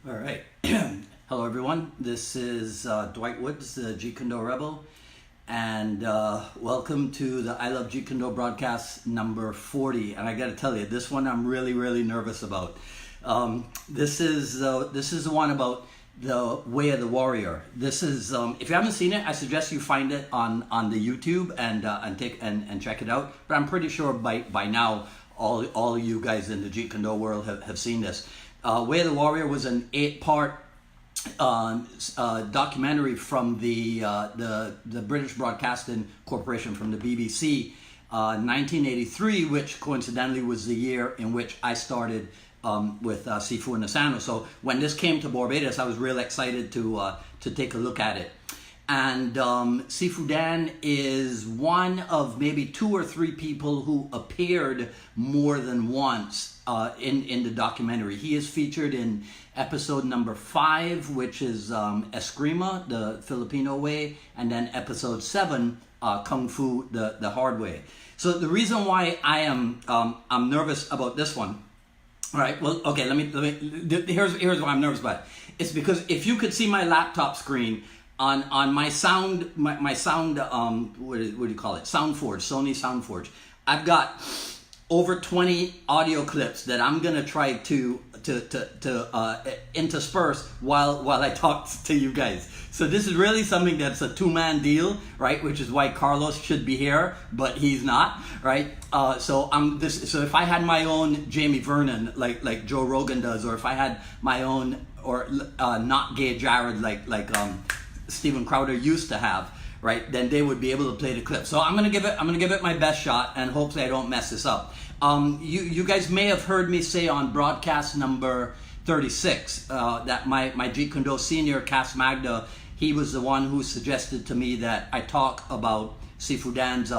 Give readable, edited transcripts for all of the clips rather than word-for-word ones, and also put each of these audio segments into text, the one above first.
All right. Hello, everyone. This is Dwight Woods, the Jeet Kune Rebel, and welcome to the I Love Jeet Kune broadcast number 40. And I got to tell you, this one I'm really nervous about. This is the one about the way of the warrior. This is if you haven't seen it, I suggest you find it on the YouTube and check it out. But I'm pretty sure by now all you guys in the Jeet Kune world have seen this. Way of the Warrior was an 8-part documentary from the British Broadcasting Corporation, from the BBC, 1983, which coincidentally was the year in which I started with Sifu and Asano. So when this came to Barbados, I was real excited to take a look at it. And Sifu Dan is one of maybe 2 or 3 people who appeared more than once in the documentary. He is featured in episode number 5, which is Eskrima, the Filipino way, and then episode 7, Kung Fu, the hard way. So the reason why I'm nervous about this one. All right. Well, okay. Here's why I'm nervous about it. It's because if you could see my laptop screen. On my sound, my sound, what do you call it? SoundForge, Sony SoundForge. I've got over 20 audio clips that I'm gonna try to intersperse while I talk to you guys. So this is really something that's a 2-man deal, right? Which is why Carlos should be here, but he's not, right? So if I had my own Jamie Vernon, like Joe Rogan does, or if I had my own, or not gay Jared, like Steven Crowder used to have, right? Then they would be able to play the clip. So I'm gonna give it my best shot, and hopefully I don't mess this up. You guys may have heard me say on broadcast number 36 that my Jeet Kune senior, Cass Magda, he was the one who suggested to me that I talk about Sifu Dan's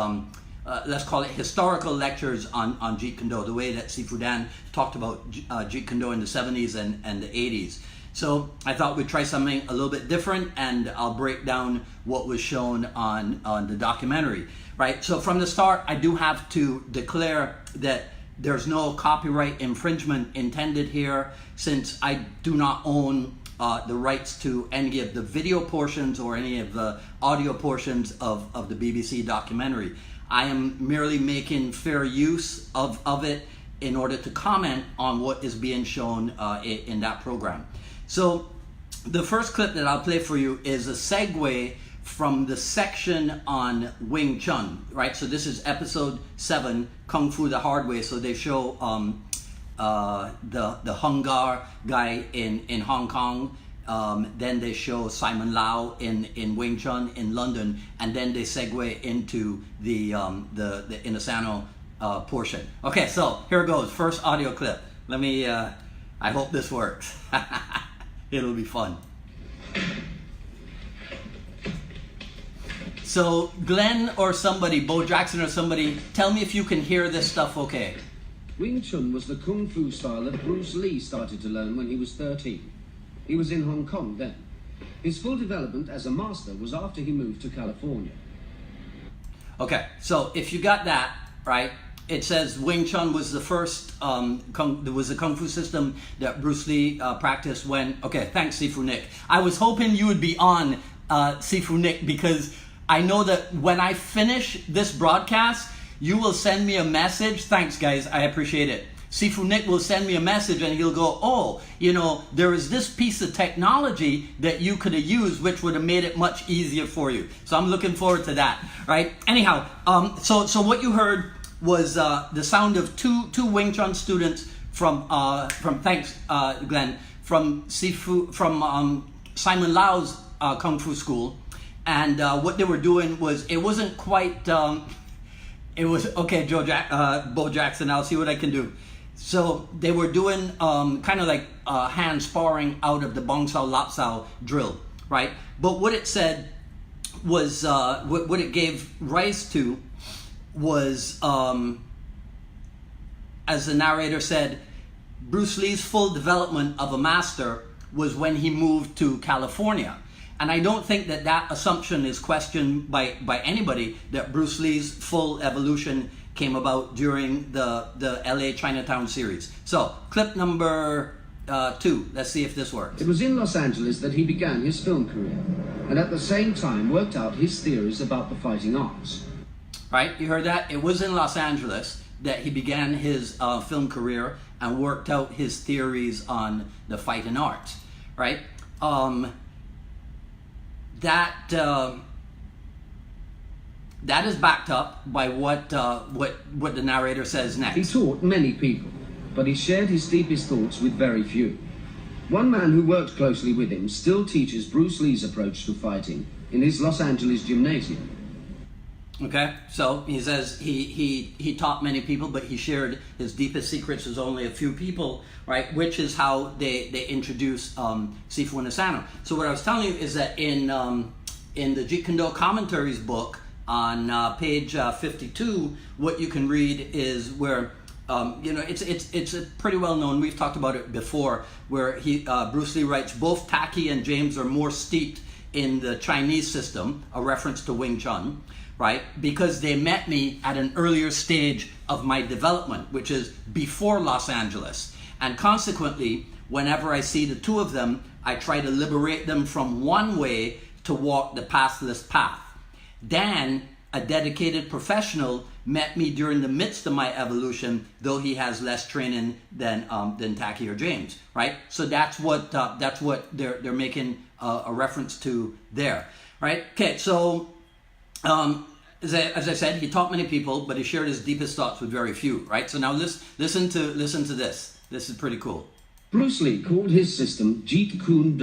let's call it historical lectures on Jeet Kune, the way that Sifu Dan talked about Jeet Kune in the 70s and the 80s. So I thought we'd try something a little bit different, and I'll break down what was shown on the documentary, right? So from the start, I do have to declare that there's no copyright infringement intended here, since I do not own the rights to any of the video portions or any of the audio portions of the BBC documentary. I am merely making fair use of it in order to comment on what is being shown in that program. So the first clip that I'll play for you is a segue from the section on Wing Chun, right? So this is episode 7, Kung Fu the Hard Way. So they show the Hung Gar guy in Hong Kong. Then they show Simon Lau in Wing Chun in London, and then they segue into the Inasano portion. Okay, so here it goes. First audio clip. Let me. I hope this works. It'll be fun. So Glenn or somebody, Bo Jackson or somebody, tell me if you can hear this stuff okay. Wing Chun was the Kung Fu style that Bruce Lee started to learn when he was 13. He was in Hong Kong then. His full development as a master was after he moved to California. Okay, so if you got that, right, it says Wing Chun was the first, there was a Kung Fu system that Bruce Lee practiced when, okay, thanks Sifu Nick. I was hoping you would be on Sifu Nick, because I know that when I finish this broadcast, you will send me a message. Thanks guys, I appreciate it. Sifu Nick will send me a message and he'll go, oh, you know, there is this piece of technology that you could have used which would have made it much easier for you. So I'm looking forward to that, right? Anyhow, so what you heard was the sound of two Wing Chun students from thanks Glenn, from Simon Lau's Kung Fu school, and what they were doing was, it wasn't quite it was okay, Bo Jackson, I'll see what I can do. So they were doing kind of like hand sparring out of the Bong Sao Lap Sao drill, right? But what it said was what it gave rise to was, as the narrator said, Bruce Lee's full development of a master was when he moved to California. And I don't think that assumption is questioned by anybody, that Bruce Lee's full evolution came about during the LA Chinatown series. So clip number 2. Let's see if this works. It was in Los Angeles that he began his film career, and at the same time worked out his theories about the fighting arts. Right, you heard that? It was in Los Angeles that he began his film career and worked out his theories on the fighting arts, right? That is backed up by what the narrator says next. He taught many people, but he shared his deepest thoughts with very few. One man who worked closely with him still teaches Bruce Lee's approach to fighting in his Los Angeles gymnasium. Okay, so he says he taught many people, but he shared his deepest secrets with only a few people, right? Which is how they introduce Sifu and Asano. So what I was telling you is that in the Jeet Kune commentaries book on page 52, what you can read is where it's a pretty well known. We've talked about it before, where Bruce Lee writes, both Taki and James are more steeped in the Chinese system, a reference to Wing Chun, right? Because they met me at an earlier stage of my development, which is before Los Angeles. And consequently, whenever I see the two of them, I try to liberate them from one way to walk the pathless path. Dan, a dedicated professional, met me during the midst of my evolution, though he has less training than Taki or James, right? So that's what they're making a reference to there, right? Okay, so as I said, he taught many people, but he shared his deepest thoughts with very few, right? So now listen to this. This is pretty cool. Bruce Lee called his system Jeet Kune,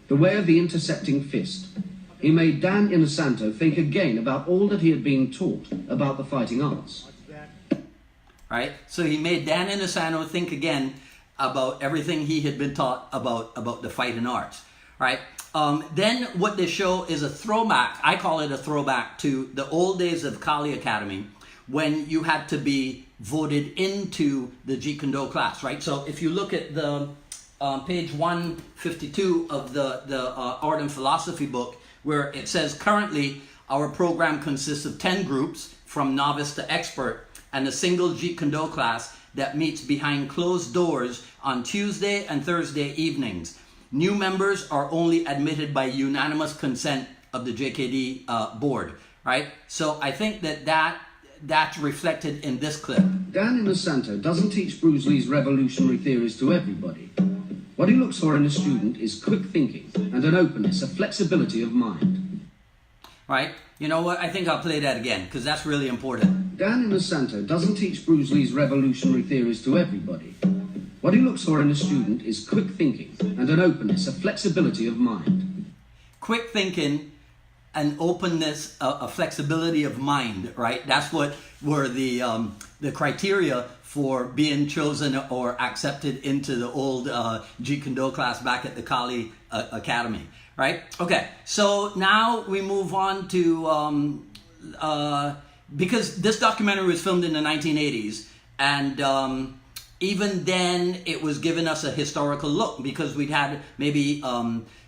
the way of the intercepting fist. He made Dan Inosanto think again about all that he had been taught about the fighting arts. Right? So he made Dan Inosanto think again about everything he had been taught about the fighting arts. Right? Then what they show is a throwback. I call it a throwback to the old days of Kali Academy, when you had to be voted into the Jeet Kune Do class. Right? So if you look at the page 152 of the Art and Philosophy book, where it says currently our program consists of 10 groups from novice to expert and a single Jeet Kune Do class that meets behind closed doors on Tuesday and Thursday evenings. New members are only admitted by unanimous consent of the JKD board, right? So I think that's reflected in this clip. Dan Inosanto doesn't teach Bruce Lee's revolutionary theories to everybody. What he looks for in a student is quick thinking and an openness, a flexibility of mind. Right? You know what? I think I'll play that again, because that's really important. Dan Inosanto doesn't teach Bruce Lee's revolutionary theories to everybody. What he looks for in a student is quick thinking and an openness, a flexibility of mind. Quick thinking, an openness, a flexibility of mind, right? That's what were the criteria for being chosen or accepted into the old Jeet Kune Do class back at the Kali Academy, right? Okay, so now we move on to, because this documentary was filmed in the 1980s, and even then it was giving us a historical look, because we'd had maybe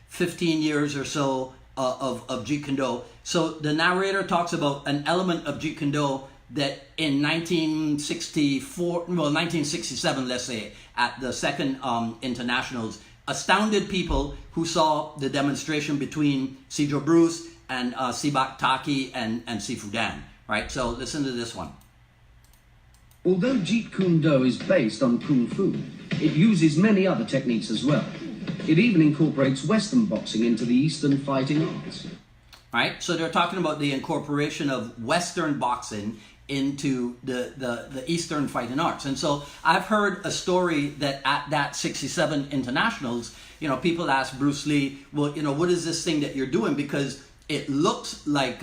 15 years or so of Jeet Kune Do. So the narrator talks about an element of Jeet Kune Do that in 1967, let's say, at the second internationals, astounded people who saw the demonstration between Sijo Bruce and Sibak Taki and Sifu Dan, right? So listen to this one. Although Jeet Kune Do is based on Kung Fu, it uses many other techniques as well. It even incorporates Western boxing into the Eastern fighting arts. Right? So they're talking about the incorporation of Western boxing into the Eastern fighting arts. And so I've heard a story that at that 67 internationals, people ask Bruce Lee, well, what is this thing that you're doing? Because it looks like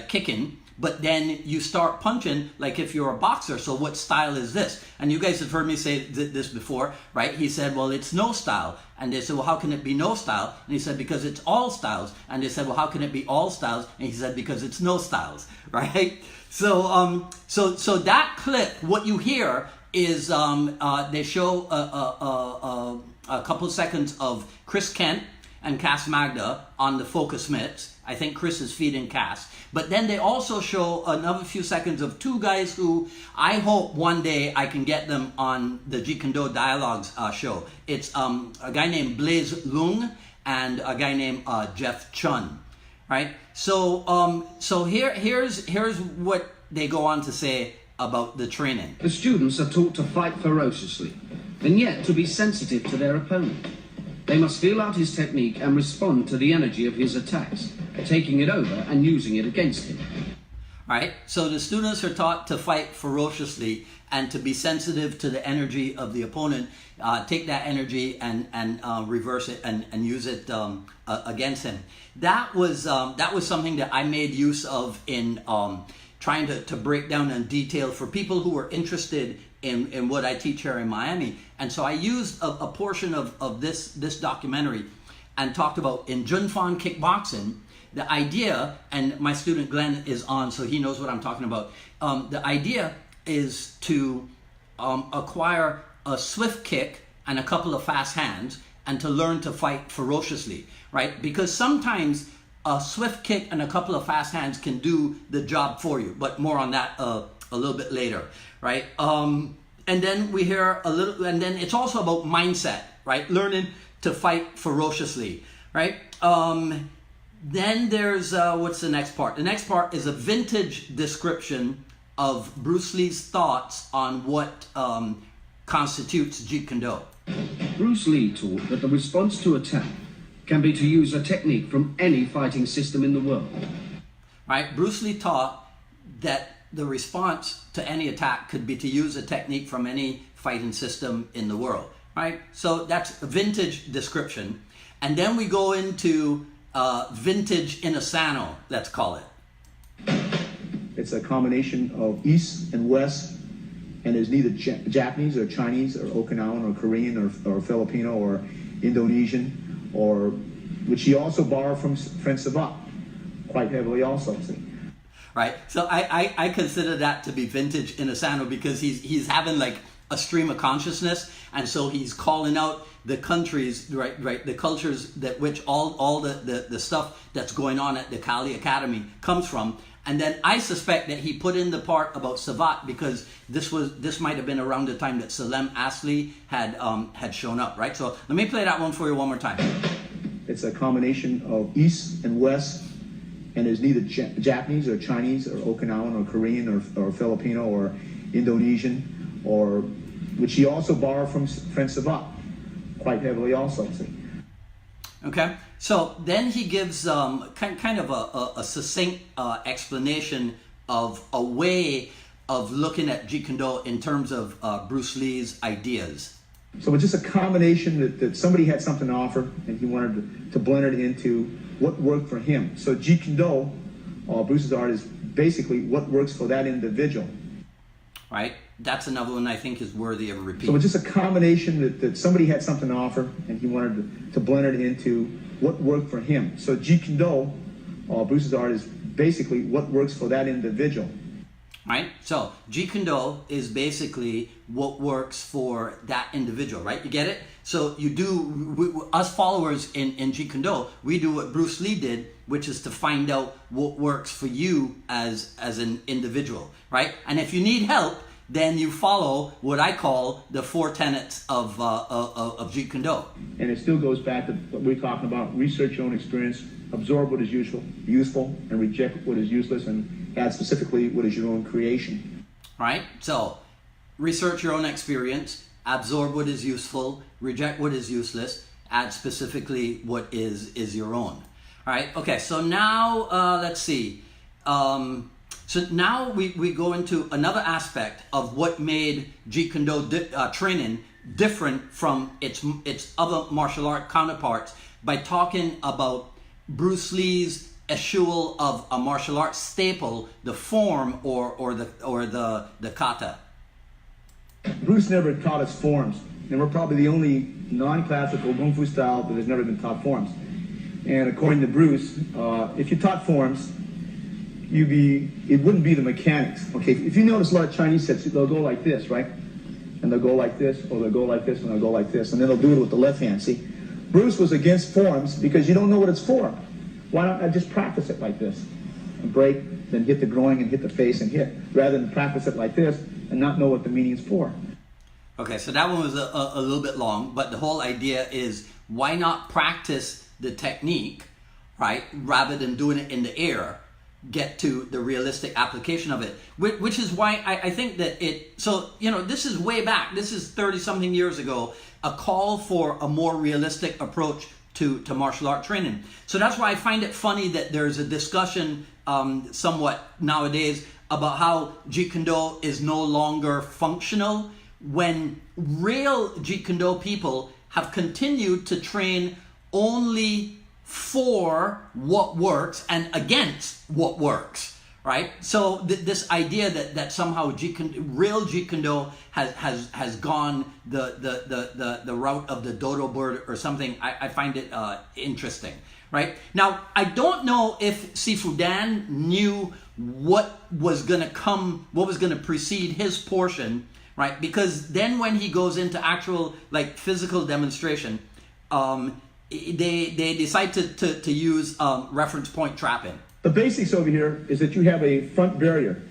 kicking, but then you start punching like if you're a boxer. So what style is this? And you guys have heard me say this before, right? He said, well, it's no style. And they said, well, how can it be no style? And he said, because it's all styles. And they said, well, how can it be all styles? And he said, because it's no styles, right? So so that clip, what you hear is they show a couple seconds of Chris Kent and Cass Magda on the focus mitts, I think Chris is feet in cast. But then they also show another few seconds of two guys who I hope one day I can get them on the Jeet Kune Do Dialogues show. It's a guy named Blaise Lung and a guy named Jeff Chun, right? So here's what they go on to say about the training. The students are taught to fight ferociously, and yet to be sensitive to their opponent. They must feel out his technique and respond to the energy of his attacks, taking it over and using it against him. Right? So the students are taught to fight ferociously and to be sensitive to the energy of the opponent, take that energy and reverse it and use it against him. That was something that I made use of in trying to break down in detail for people who were interested in what I teach here in Miami. And so I used a portion of this documentary and talked about in Junfan kickboxing, the idea, and my student Glenn is on, so he knows what I'm talking about. The idea is to acquire a swift kick and a couple of fast hands and to learn to fight ferociously, right? Because sometimes a swift kick and a couple of fast hands can do the job for you, but more on that a little bit later, right? And then we hear a little, and then it's also about mindset, right? Learning to fight ferociously, right? Then there's, what's the next part? The next part is a vintage description of Bruce Lee's thoughts on what constitutes Jeet Kune Do. Bruce Lee taught that the response to attack can be to use a technique from any fighting system in the world. Right? Bruce Lee taught that the response to any attack could be to use a technique from any fighting system in the world. Right? So that's a vintage description. And then we go into vintage Inasano, let's call it. It's a combination of East and West, and there's neither Japanese or Chinese or Okinawan or Korean or Filipino or Indonesian, or which he also borrowed from Francaise-Savate quite heavily also. See? Right. So I consider that to be vintage Inasano because he's having like a stream of consciousness, and so he's calling out the countries, right, the cultures that which all the stuff that's going on at the Kali Academy comes from. And then I suspect that he put in the part about Savate because this might have been around the time that Salem Asli had shown up, right? So let me play that one for you one more time. It's a combination of East and West, and there's neither Japanese or Chinese or Okinawan or Korean or Filipino or Indonesian, or which he also borrowed from Francaise-Savate quite heavily also. See? Okay, so then he gives kind of a succinct explanation of a way of looking at Jeet Kune Do in terms of Bruce Lee's ideas. So it's just a combination that somebody had something to offer and he wanted to blend it into what worked for him. So Jeet Kune Do, Bruce's art, is basically what works for that individual. Right? That's another one I think is worthy of a repeat. So it's just a combination that somebody had something to offer and he wanted to blend it into what worked for him. So Jeet Kune Do, Bruce's art, is basically what works for that individual. Right? So Jeet Kune Do is basically what works for that individual, right? You get it? So you do, us followers in Jeet Kune Do, we do what Bruce Lee did, which is to find out what works for you as an individual, right? And if you need help, then you follow what I call the 4 tenets of Jeet Kune Do. And it still goes back to what we're talking about: research your own experience, absorb what is useful, and reject what is useless, and add specifically what is your own creation. Right? So, research your own experience, absorb what is useful, reject what is useless, add specifically what is your own. All right? Okay, so now let's see. So now we go into another aspect of what made Jeet Kune Do training different from its other martial art counterparts by talking about Bruce Lee's eschewal of a martial arts staple, the form or the kata. Bruce never taught us forms, and we're probably the only non-classical Kung Fu style that has never been taught forms. And according to Bruce, if you taught forms, it wouldn't be the mechanics. Okay, if you notice a lot of Chinese sets, they'll go like this, right? And they'll go like this, or they'll go like this, and they'll go like this, and then they'll do it with the left hand. See, Bruce was against forms because you don't know what it's for. Why don't I just practice it like this? And break, then hit the groin and hit the face and hit, rather than practice it like this and not know what the meaning is for. Okay, so that one was a little bit long, but the whole idea is why not practice the technique, right, rather than doing it in the air, get to the realistic application of it, which is why I think that so, you know, this is way back, this is 30-something years ago, a call for a more realistic approach to martial art training. So that's why I find it funny that there's a discussion somewhat nowadays about how Jeet Kune Do is no longer functional, when real Jeet Kune Do people have continued to train only for what works and against what works, right? So this idea that somehow real Jeet Kune Do has gone the route of the dodo bird or something, I find it interesting, right? Now, I don't know if Sifu Dan knew what was going to precede his portion, right? Because then when he goes into actual like physical demonstration, they decide to use reference point trapping. The basics over here is that you have a front barrier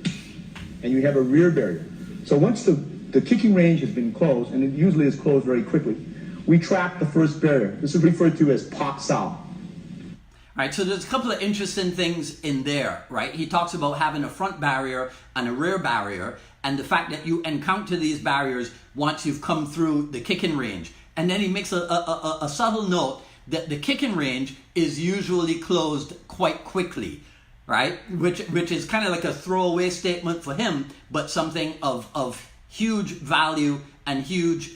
and you have a rear barrier. So once the kicking range has been closed, and it usually is closed very quickly, we trap the first barrier. This is referred to as Boxe. All right, so there's a couple of interesting things in there, right? He talks about having a front barrier and a rear barrier, and the fact that you encounter these barriers once you've come through the kicking range. And then he makes a subtle note that the kicking range is usually closed quite quickly, right? Which is kind of like a throwaway statement for him, but something of huge value and huge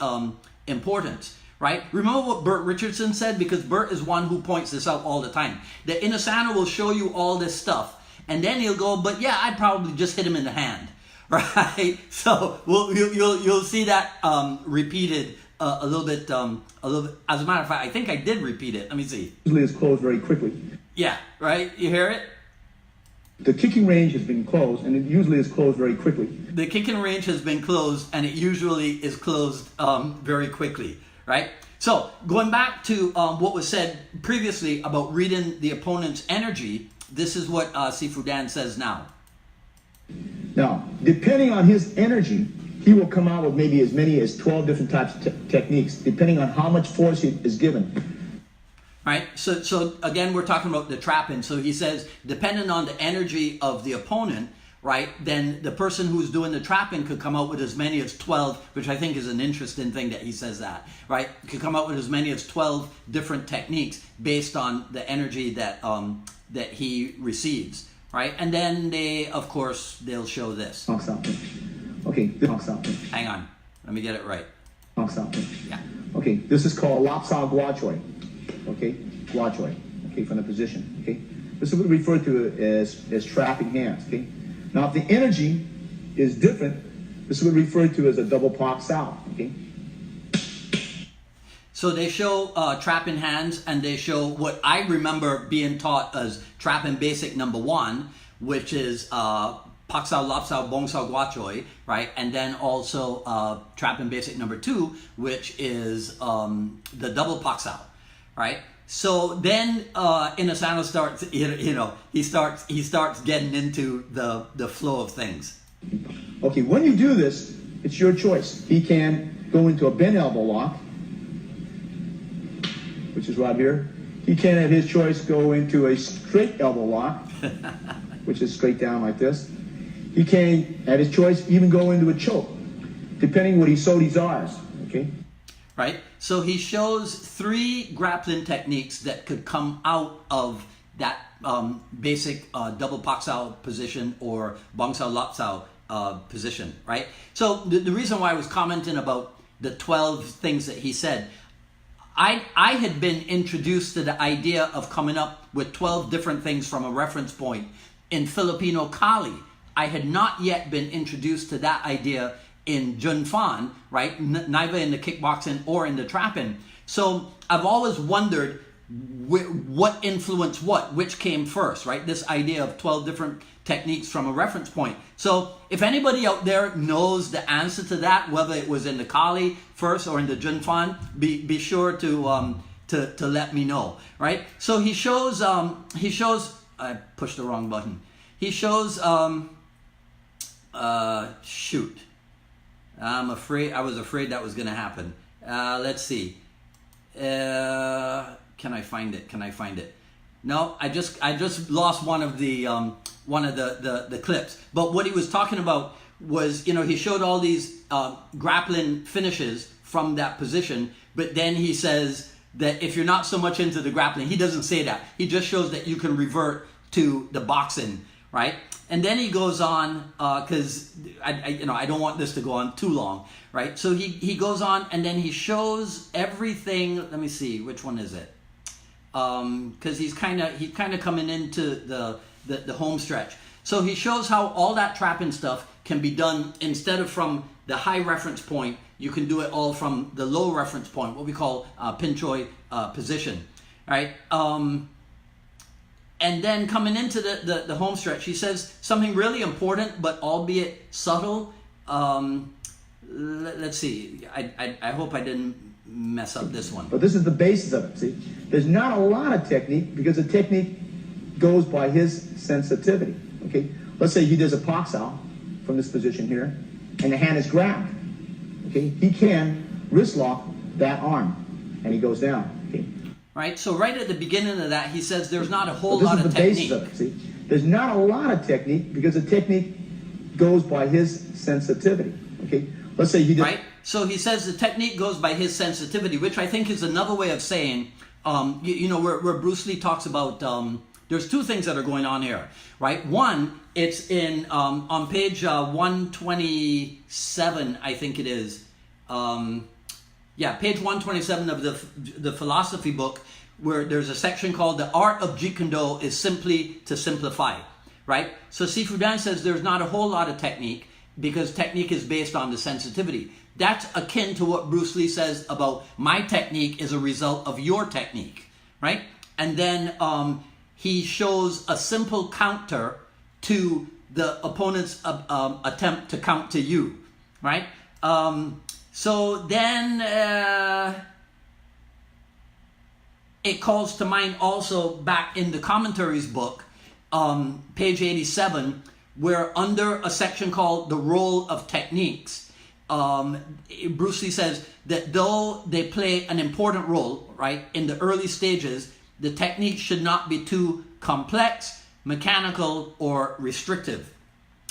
importance, right? Remember what Bert Richardson said? Because Bert is one who points this out all the time. The Inasana will show you all this stuff, and then he'll go, but yeah, I'd probably just hit him in the hand, right? So you'll see that repeated a little bit. As a matter of fact, I think I did repeat it. Let me see. Usually it's closed very quickly. Yeah, right? You hear it? The kicking range has been closed, and it usually is closed very quickly. The kicking range has been closed, and it usually is closed very quickly, right? So going back to what was said previously about reading the opponent's energy, this is what Sifu Dan says now. Now, depending on his energy, he will come out with maybe as many as 12 different types of techniques, depending on how much force he is given. Right, so again, we're talking about the trapping. So he says, depending on the energy of the opponent, right, then the person who's doing the trapping could come out with as many as 12, which I think is an interesting thing that he says that, right? Could come out with as many as 12 different techniques based on the energy that that he receives, right? And then they'll show this. Okay, hang on, let me get it right. Yeah. Okay, this is called Lapsao Guachoi. Okay, Guachoi. Okay, from the position. Okay, this is what we refer to as trapping hands. Okay, now if the energy is different, this is what we refer to as a double Boxe out. Okay. So they show trapping hands, and they show what I remember being taught as trapping basic number 1, which is Paksao, Lapsao, Bongsao, Guachoi, right? And then also trapping basic number 2, which is the double Paksao, right? So then Inasano starts, he starts getting into the flow of things. Okay, when you do this, it's your choice. He can go into a bent elbow lock, which is right here. He can, at his choice, go into a straight elbow lock, which is straight down like this. He can, at his choice, even go into a choke, depending what he so desires, okay? Right, so he shows 3 grappling techniques that could come out of that basic double Paksao position or Bongsao Lapsao position, right? So the reason why I was commenting about the 12 things that he said, I had been introduced to the idea of coming up with 12 different things from a reference point in Filipino Kali. I had not yet been introduced to that idea in Jun Fan, right? Neither in the kickboxing or in the trapping. So I've always wondered what influenced what, which came first, right? This idea of 12 different techniques from a reference point. So if anybody out there knows the answer to that, whether it was in the Kali first or in the Jun Fan, be sure to to let me know, right? So he shows, I pushed the wrong button. He shows, shoot. I was afraid that was going to happen. Let's see. Can I find it? No, I just lost one of the clips. But what he was talking about was, he showed all these grappling finishes from that position, but then he says that if you're not so much into the grappling, he doesn't say that. He just shows that you can revert to the boxing, right? And then he goes on, because I don't want this to go on too long, right? So he goes on, and then he shows everything. Let me see, which one is it? Because he's kind of coming into the home stretch. So he shows how all that trapping stuff can be done instead of from the high reference point. You can do it all from the low reference point, what we call pinchoi position, right? And then coming into the home stretch, he says something really important, but albeit subtle. Let's see. I hope I didn't mess up this one. But this is the basis of it. See, there's not a lot of technique because the technique goes by his sensitivity. Okay, let's say he does a box out from this position here, and the hand is grabbed. Okay, he can wrist lock that arm, and he goes down. Okay. Right. So right at the beginning of that, he says there's not a whole lot of technique. This is the basis of it. See, there's not a lot of technique because the technique goes by his sensitivity. Okay, let's say he does. Right. So he says the technique goes by his sensitivity, which I think is another way of saying, where Bruce Lee talks about, there's two things that are going on here, right? One, it's in, on page 127, I think it is. Page 127 of the philosophy book, where there's a section called The Art of Jeet Kune is Simply to Simplify, right? So Sifu Dan says there's not a whole lot of technique because technique is based on the sensitivity. That's akin to what Bruce Lee says about my technique is a result of your technique, right? And then he shows a simple counter to the opponent's attempt to count to you, right? So then it calls to mind also back in the commentaries book, page 87, where under a section called the role of techniques, Bruce Lee says that though they play an important role, right, in the early stages, the technique should not be too complex, mechanical, or restrictive.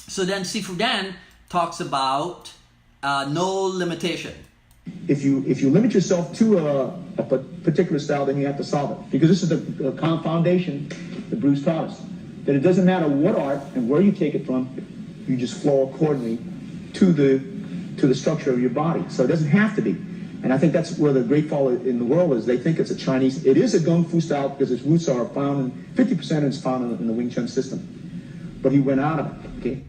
So then Sifu Dan talks about no limitation. If you limit yourself to a particular style, then you have to solve it. Because this is the foundation that Bruce taught us. That it doesn't matter what art and where you take it from, you just flow accordingly to the structure of your body. So it doesn't have to be. And I think that's where the great fall in the world is. They think it's a Chinese. It is a Kung Fu style because its roots are found, 50% is found in the Wing Chun system. But he went out of it. Okay.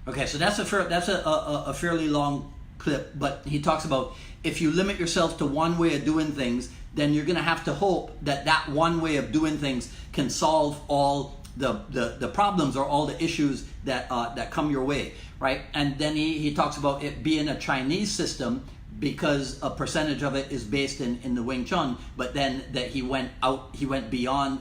Okay, so that's a fairly long clip, but he talks about if you limit yourself to one way of doing things, then you're going to have to hope that that one way of doing things can solve all the problems or all the issues that come your way, right? And then he talks about it being a Chinese system because a percentage of it is based in the Wing Chun, but then that he went beyond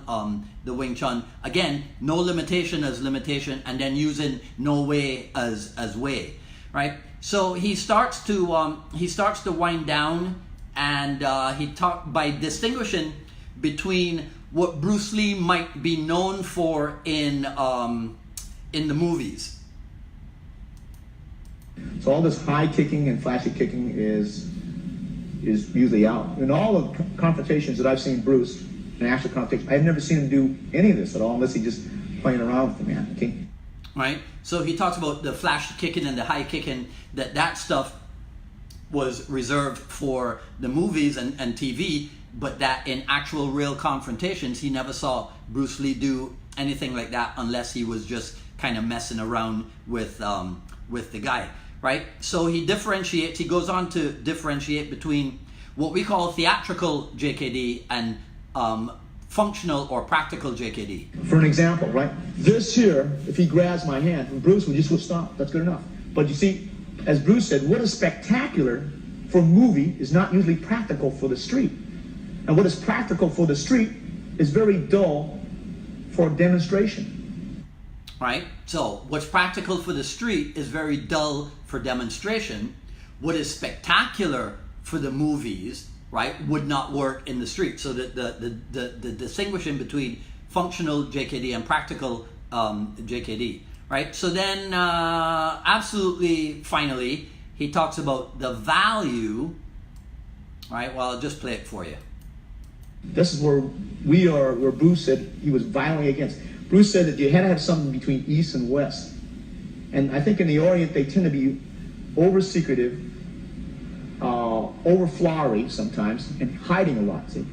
the Wing Chun. Again, no limitation as limitation, and then using no way as way, right? So he starts to wind down, and he talked by distinguishing between what Bruce Lee might be known for in the movies. So all this high kicking and flashy kicking is usually out. In all the confrontations that I've seen Bruce, in actual confrontation, I've never seen him do any of this at all, unless he's just playing around with the man. Okay. Right. So he talks about the flash kicking and the high kicking. That stuff was reserved for the movies and TV, but that in actual real confrontations, he never saw Bruce Lee do anything like that unless he was just kind of messing around with the guy. Right? So he goes on to differentiate between what we call theatrical JKD and functional or practical JKD. For an example, right? This here, if he grabs my hand, and Bruce would just stop. That's good enough. But you see, as Bruce said, what is spectacular for a movie is not usually practical for the street. And what is practical for the street is very dull for demonstration. Right? So what's practical for the street is very dull for demonstration. What is spectacular for the movies, right, would not work in the street. So the distinguishing between functional JKD and practical JKD, right? So then absolutely finally, he talks about the value, right? Well, I'll just play it for you. This is where where Bruce said he was violently against. Bruce said that you had to have something between East and West. And I think in the Orient, they tend to be over-secretive, over-flowery sometimes, and hiding a lot. See?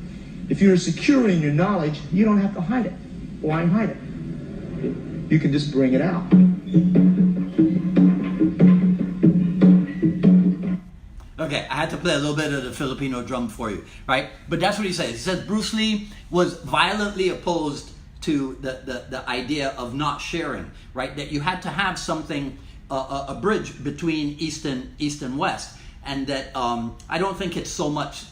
If you're secure in your knowledge, you don't have to hide it. Why hide it? You can just bring it out. Okay, I had to play a little bit of the Filipino drum for you, right? But that's what he says. He says Bruce Lee was violently opposed to the idea of not sharing, right? That you had to have something, a bridge between East and West. And that I don't think it's so much,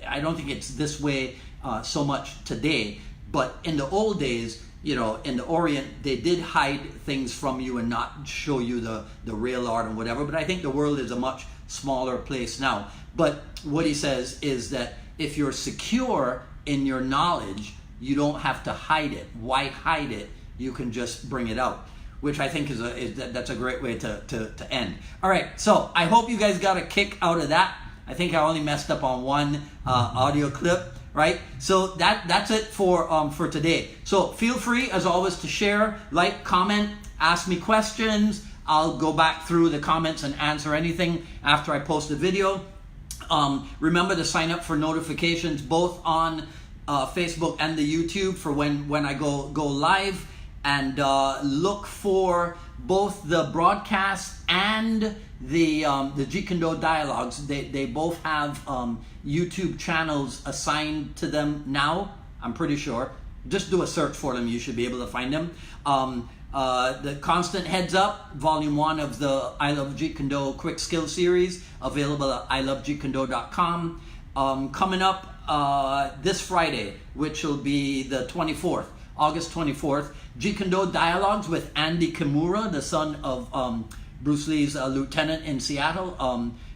I don't think it's this way so much today. But in the old days, you know, in the Orient, they did hide things from you and not show you the real art and whatever. But I think the world is a much smaller place now. But what he says is that if you're secure in your knowledge, you don't have to hide it. Why hide it? You can just bring it out, which I think that's a great way to end. All right, so I hope you guys got a kick out of that. I think I only messed up on one audio clip, right? So that's it for today. So feel free, as always, to share, like, comment, ask me questions. I'll go back through the comments and answer anything after I post the video. Remember to sign up for notifications both on Facebook and the YouTube for when I go live, and look for both the broadcast and the Jeet Kune dialogues. They both have YouTube channels assigned to them now, I'm pretty sure. Just do a search for them, you should be able to find them. The Constant Heads Up, Volume 1 of the I Love Jeet Kune Quick Skill Series, available at ilovejeetkundo.com. Coming up this Friday, which will be the 24th, August 24th, Jeet Kune Dialogues with Andy Kimura, the son of Bruce Lee's lieutenant in Seattle,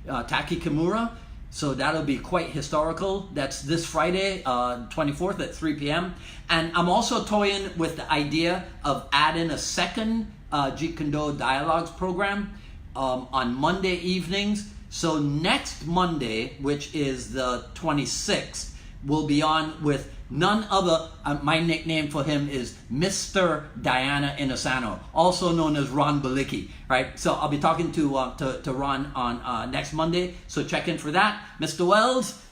Taki Kimura. So that'll be quite historical. That's this Friday, 24th at 3 p.m. And I'm also toying with the idea of adding a second Jeet Kune Dialogues program on Monday evenings. So next Monday, which is the 26th, we'll be on with none other, my nickname for him is Mr. Diana Inosano, also known as Ron Balicki, right? So I'll be talking to Ron on next Monday, so check in for that. Mr. Wells,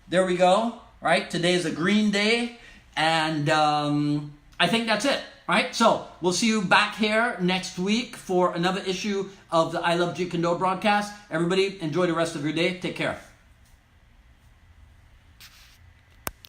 there we go, right? Today's a green day, and I think that's it, right? So we'll see you back here next week for another issue of the I Love Jeet Kune broadcast. Everybody, enjoy the rest of your day. Take care.